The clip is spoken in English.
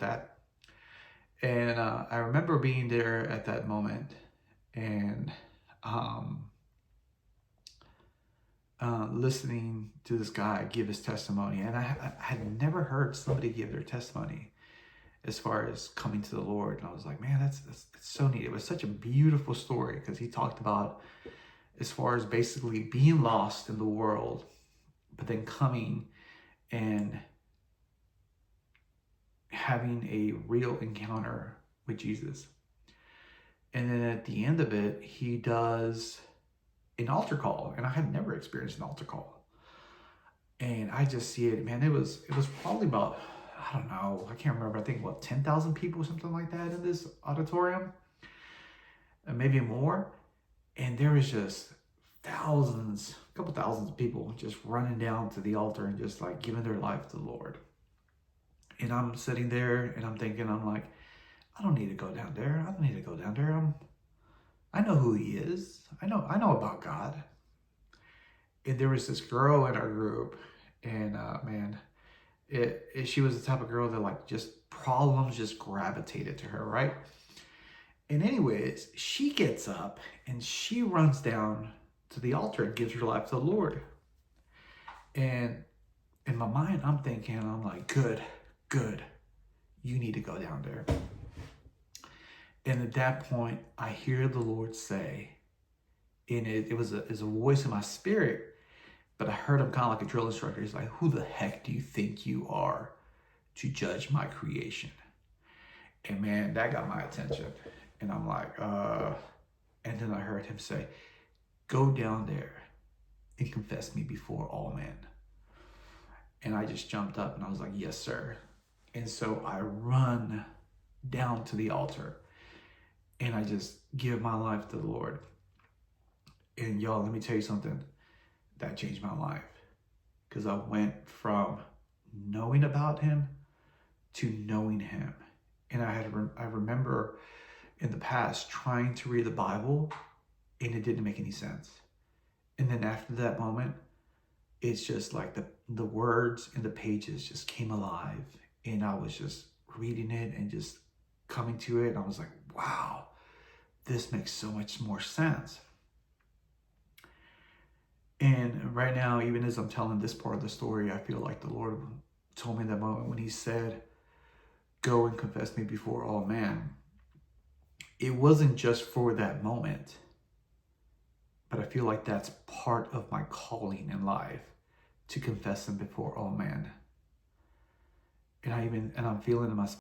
with that. And I remember being there at that moment and um, listening to this guy give his testimony. And I had never heard somebody give their testimony as far as coming to the Lord. And I was like, man, that's so neat. It was such a beautiful story because he talked about as far as basically being lost in the world, but then coming and having a real encounter with Jesus. And then at the end of it, he does an altar call. And I had never experienced an altar call. And I just see it, man, it was probably about, I don't know, I can't remember, I think, 10,000 people, something like that in this auditorium, and maybe more. And there was just thousands, a couple thousands of people just running down to the altar and just like giving their life to the Lord. And I'm sitting there and I'm thinking, I'm like, I don't need to go down there. I don't need to go down there. I know who he is. I know about God. And there was this girl in our group, and man, she was the type of girl that like just problems just gravitated to her, right? And anyways, she gets up and she runs down to the altar and gives her life to the Lord. And in my mind, I'm thinking, I'm like, good, you need to go down there. And at that point, I hear the Lord say, and it was a voice in my spirit, but I heard him kind of like a drill instructor. He's like, who the heck do you think you are to judge my creation? And man, that got my attention. And I'm like, and then I heard him say, go down there and confess me before all men. And I just jumped up and I was like, yes, sir. And so I run down to the altar and I just give my life to the Lord. And y'all, let me tell you something that changed my life, because I went from knowing about him to knowing him. And I remember in the past trying to read the Bible and it didn't make any sense. And then after that moment, it's just like the words and the pages just came alive, and I was just reading it and just coming to it. And I was like, wow, this makes so much more sense. And right now, even as I'm telling this part of the story, I feel like the Lord told me in that moment when he said, go and confess me before all men. It wasn't just for that moment, but I feel like that's part of my calling in life, to confess him before all men. And I'm feeling in my